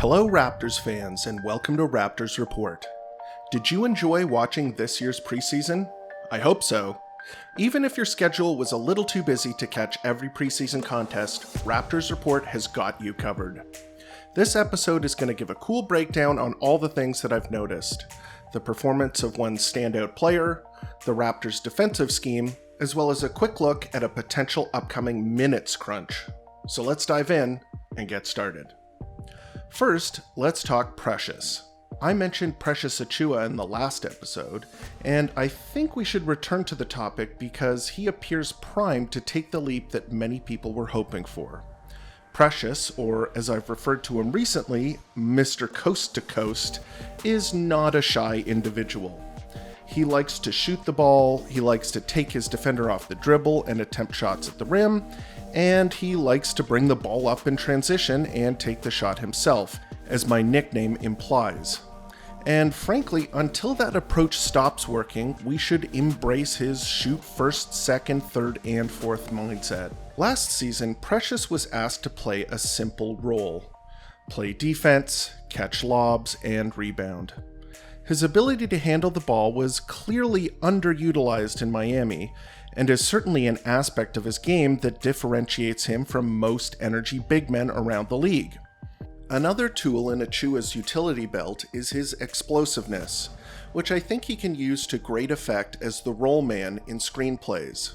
Hello Raptors fans, and welcome to Raptors Report. Did you enjoy watching this year's preseason? I hope so. Even if your schedule was a little too busy to catch every preseason contest, Raptors Report has got you covered. This episode is going to give a cool breakdown on all the things that I've noticed. The performance of one standout player, the Raptors' defensive scheme, as well as a quick look at a potential upcoming minutes crunch. So let's dive in and get started. First, let's talk Precious. I mentioned Precious Achiuwa in the last episode, and I think we should return to the topic because he appears primed to take the leap that many people were hoping for. Precious, or as I've referred to him recently, Mr. Coast to Coast, is not a shy individual. He likes to shoot the ball, he likes to take his defender off the dribble and attempt shots at the rim, and he likes to bring the ball up in transition and take the shot himself, as my nickname implies. And frankly, until that approach stops working, we should embrace his shoot first, second, third, and fourth mindset. Last season, Precious was asked to play a simple role: play defense, catch lobs, and rebound. His ability to handle the ball was clearly underutilized in Miami, and is certainly an aspect of his game that differentiates him from most energy big men around the league. Another tool in Achiuwa's utility belt is his explosiveness, which I think he can use to great effect as the roll man in screenplays.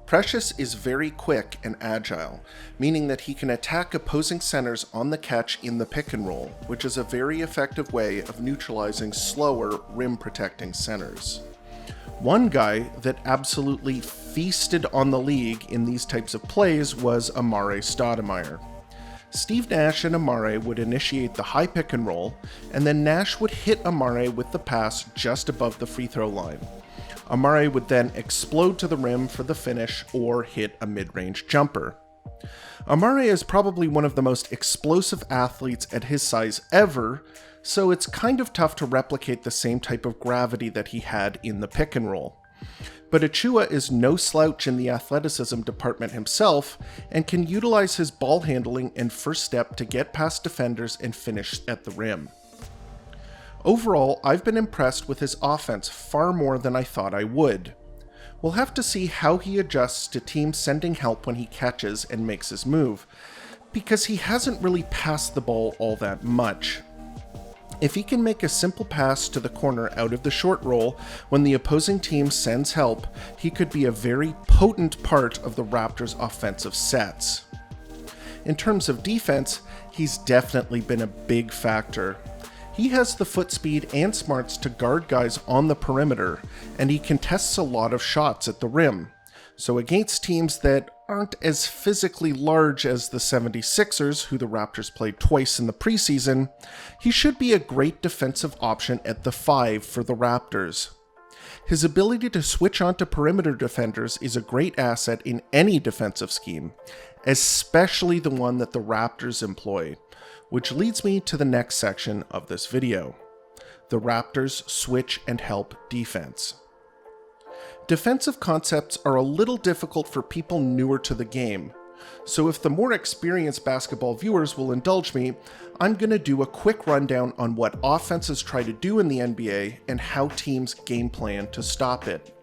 Precious is very quick and agile, meaning that he can attack opposing centers on the catch in the pick and roll, which is a very effective way of neutralizing slower rim-protecting centers. One guy that absolutely feasted on the league in these types of plays was Amare Stoudemire. Steve Nash and Amare would initiate the high pick and roll, and then Nash would hit Amare with the pass just above the free throw line. Amare would then explode to the rim for the finish or hit a mid-range jumper. Amare is probably one of the most explosive athletes at his size ever, so it's kind of tough to replicate the same type of gravity that he had in the pick and roll. But Achiuwa is no slouch in the athleticism department himself, and can utilize his ball handling and first step to get past defenders and finish at the rim. Overall, I've been impressed with his offense far more than I thought I would. We'll have to see how he adjusts to teams sending help when he catches and makes his move, because he hasn't really passed the ball all that much. If he can make a simple pass to the corner out of the short roll when the opposing team sends help, he could be a very potent part of the Raptors' offensive sets. In terms of defense, he's definitely been a big factor. He has the foot speed and smarts to guard guys on the perimeter, and he contests a lot of shots at the rim. So against teams that aren't as physically large as the 76ers, who the Raptors played twice in the preseason, he should be a great defensive option at the 5 for the Raptors. His ability to switch onto perimeter defenders is a great asset in any defensive scheme, especially the one that the Raptors employ, which leads me to the next section of this video: the Raptors' switch and help defense. Defensive concepts are a little difficult for people newer to the game, so if the more experienced basketball viewers will indulge me, I'm going to do a quick rundown on what offenses try to do in the NBA and how teams game plan to stop it.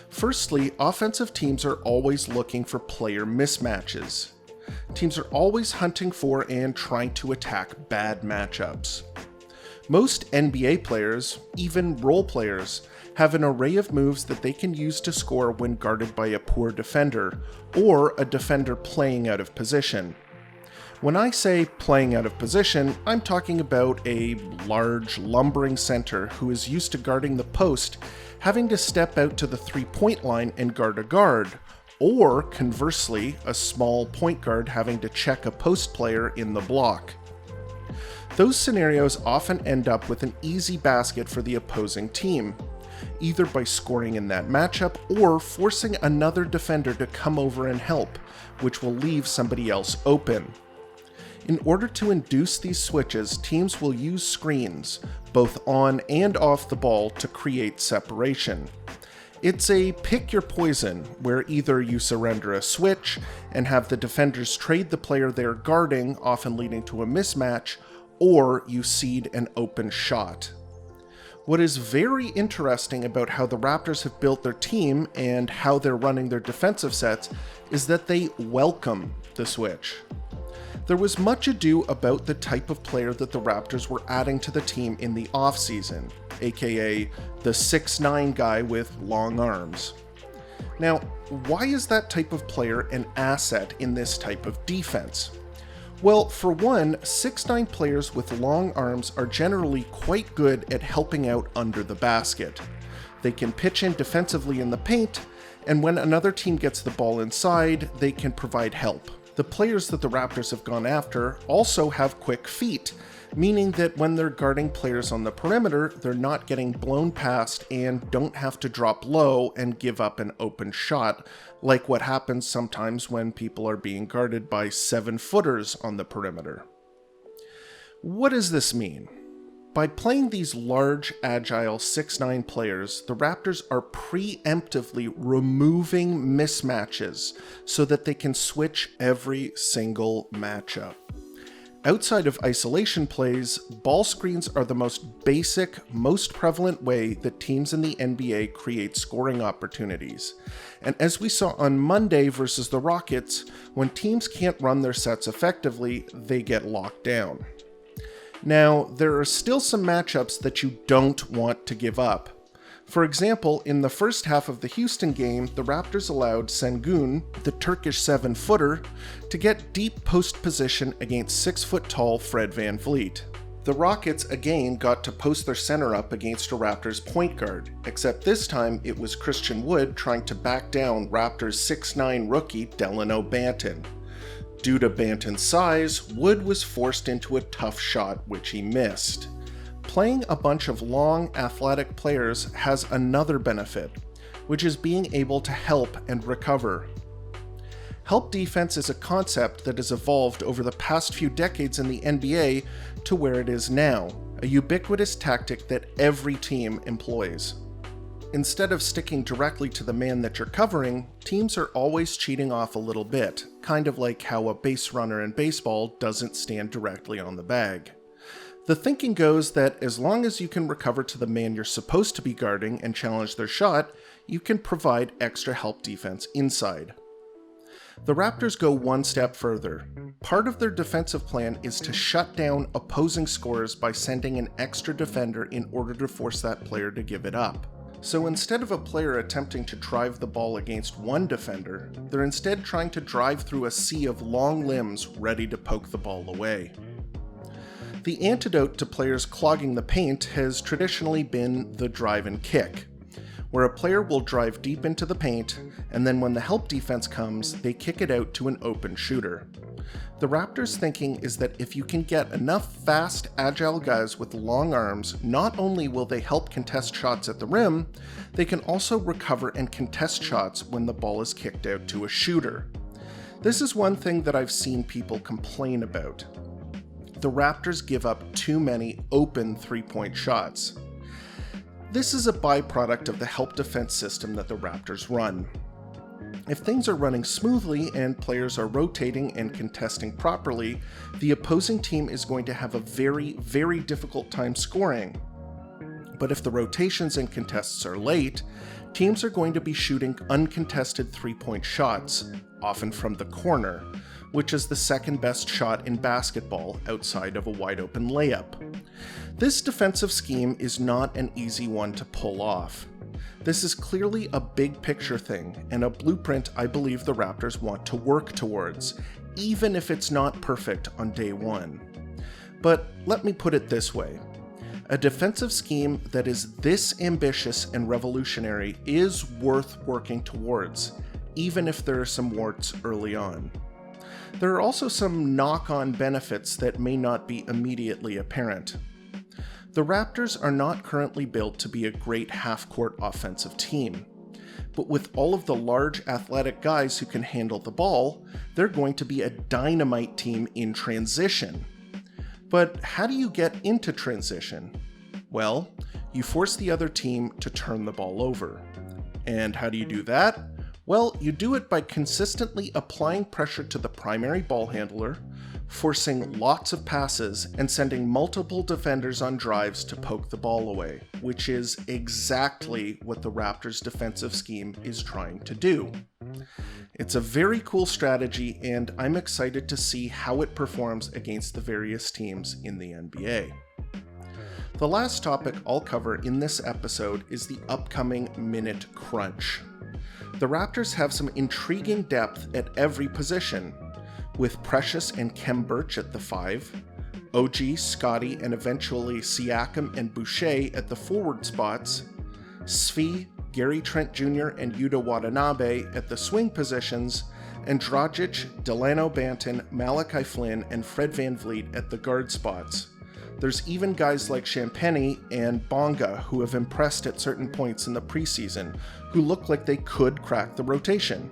Firstly, offensive teams are always looking for player mismatches. Teams are always hunting for and trying to attack bad matchups. Most NBA players, even role players, have an array of moves that they can use to score when guarded by a poor defender, or a defender playing out of position. When I say playing out of position, I'm talking about a large, lumbering center who is used to guarding the post, having to step out to the three-point line and guard a guard, or conversely, a small point guard having to check a post player in the block. Those scenarios often end up with an easy basket for the opposing team, either by scoring in that matchup or forcing another defender to come over and help, which will leave somebody else open. In order to induce these switches, teams will use screens, both on and off the ball, to create separation. It's a pick your poison, where either you surrender a switch and have the defenders trade the player they're guarding, often leading to a mismatch, or you seed an open shot. What is very interesting about how the Raptors have built their team and how they're running their defensive sets is that they welcome the switch. There was much ado about the type of player that the Raptors were adding to the team in the offseason, aka the 6'9" guy with long arms. Now, why is that type of player an asset in this type of defense? Well, for one, 6'9" players with long arms are generally quite good at helping out under the basket. They can pitch in defensively in the paint, and when another team gets the ball inside, they can provide help. The players that the Raptors have gone after also have quick feet, meaning that when they're guarding players on the perimeter, they're not getting blown past and don't have to drop low and give up an open shot, like what happens sometimes when people are being guarded by 7-footers on the perimeter. What does this mean? By playing these large, agile 6'9" players, the Raptors are preemptively removing mismatches so that they can switch every single matchup. Outside of isolation plays, ball screens are the most basic, most prevalent way that teams in the NBA create scoring opportunities. And as we saw on Monday versus the Rockets, when teams can't run their sets effectively, they get locked down. Now, there are still some matchups that you don't want to give up. For example, in the first half of the Houston game, the Raptors allowed Sengun, the Turkish 7-footer, to get deep post position against 6-foot-tall Fred VanVleet. The Rockets again got to post their center up against a Raptors point guard, except this time it was Christian Wood trying to back down Raptors 6'9" rookie Delano Banton. Due to Banton's size, Wood was forced into a tough shot which he missed. Playing a bunch of long, athletic players has another benefit, which is being able to help and recover. Help defense is a concept that has evolved over the past few decades in the NBA to where it is now, a ubiquitous tactic that every team employs. Instead of sticking directly to the man that you're covering, teams are always cheating off a little bit, kind of like how a base runner in baseball doesn't stand directly on the bag. The thinking goes that as long as you can recover to the man you're supposed to be guarding and challenge their shot, you can provide extra help defense inside. The Raptors go one step further. Part of their defensive plan is to shut down opposing scorers by sending an extra defender in order to force that player to give it up. So instead of a player attempting to drive the ball against one defender, they're instead trying to drive through a sea of long limbs ready to poke the ball away. The antidote to players clogging the paint has traditionally been the drive and kick, where a player will drive deep into the paint, and then when the help defense comes, they kick it out to an open shooter. The Raptors' thinking is that if you can get enough fast, agile guys with long arms, not only will they help contest shots at the rim, they can also recover and contest shots when the ball is kicked out to a shooter. This is one thing that I've seen people complain about. The Raptors give up too many open three-point shots. This is a byproduct of the help defense system that the Raptors run. If things are running smoothly and players are rotating and contesting properly, the opposing team is going to have a very, very difficult time scoring. But if the rotations and contests are late, teams are going to be shooting uncontested three-point shots, often from the corner, which is the second best shot in basketball outside of a wide-open layup. This defensive scheme is not an easy one to pull off. This is clearly a big picture thing, and a blueprint I believe the Raptors want to work towards, even if it's not perfect on day one. But let me put it this way. A defensive scheme that is this ambitious and revolutionary is worth working towards, even if there are some warts early on. There are also some knock-on benefits that may not be immediately apparent. The Raptors are not currently built to be a great half-court offensive team, but with all of the large athletic guys who can handle the ball, they're going to be a dynamite team in transition. But how do you get into transition? Well, you force the other team to turn the ball over. And how do you do that? Well, you do it by consistently applying pressure to the primary ball handler, forcing lots of passes and sending multiple defenders on drives to poke the ball away, which is exactly what the Raptors' defensive scheme is trying to do. It's a very cool strategy, and I'm excited to see how it performs against the various teams in the NBA. The last topic I'll cover in this episode is the upcoming minute crunch. The Raptors have some intriguing depth at every position, with Precious and Khem Birch at the 5, OG, Scotty, and eventually Siakam and Boucher at the forward spots, Svi, Gary Trent Jr., and Yuta Watanabe at the swing positions, and Dragic, Delano Banton, Malachi Flynn, and Fred VanVleet at the guard spots. There's even guys like Champagnie and Bonga who have impressed at certain points in the preseason, who look like they could crack the rotation.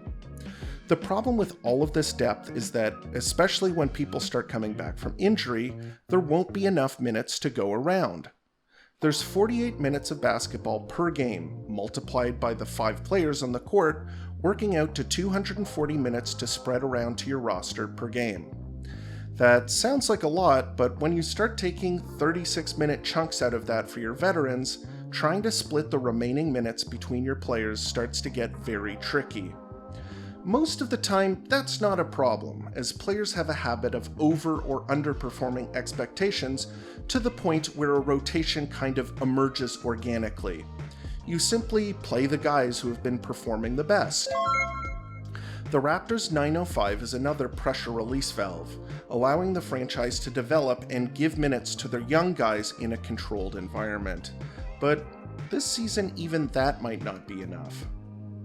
The problem with all of this depth is that, especially when people start coming back from injury, there won't be enough minutes to go around. There's 48 minutes of basketball per game, multiplied by the 5 players on the court, working out to 240 minutes to spread around to your roster per game. That sounds like a lot, but when you start taking 36-minute chunks out of that for your veterans, trying to split the remaining minutes between your players starts to get very tricky. Most of the time, that's not a problem, as players have a habit of over or underperforming expectations to the point where a rotation kind of emerges organically. You simply play the guys who have been performing the best. The Raptors 905 is another pressure release valve, allowing the franchise to develop and give minutes to their young guys in a controlled environment. But this season, even that might not be enough.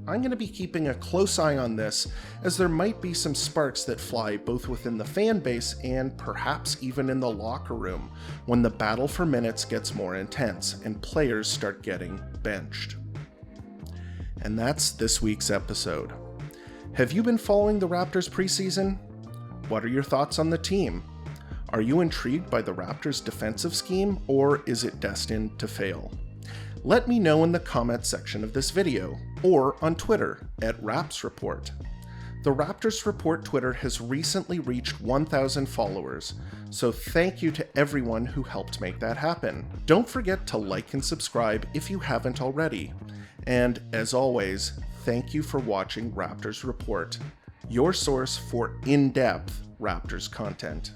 I'm going to be keeping a close eye on this, as there might be some sparks that fly both within the fan base and perhaps even in the locker room when the battle for minutes gets more intense and players start getting benched. And that's this week's episode. Have you been following the Raptors preseason? What are your thoughts on the team? Are you intrigued by the Raptors' defensive scheme, or is it destined to fail? Let me know in the comments section of this video, or on Twitter @Raptors Report. The Raptors Report Twitter has recently reached 1,000 followers, so thank you to everyone who helped make that happen. Don't forget to like and subscribe if you haven't already. And as always, thank you for watching Raptors Report, your source for in-depth Raptors content.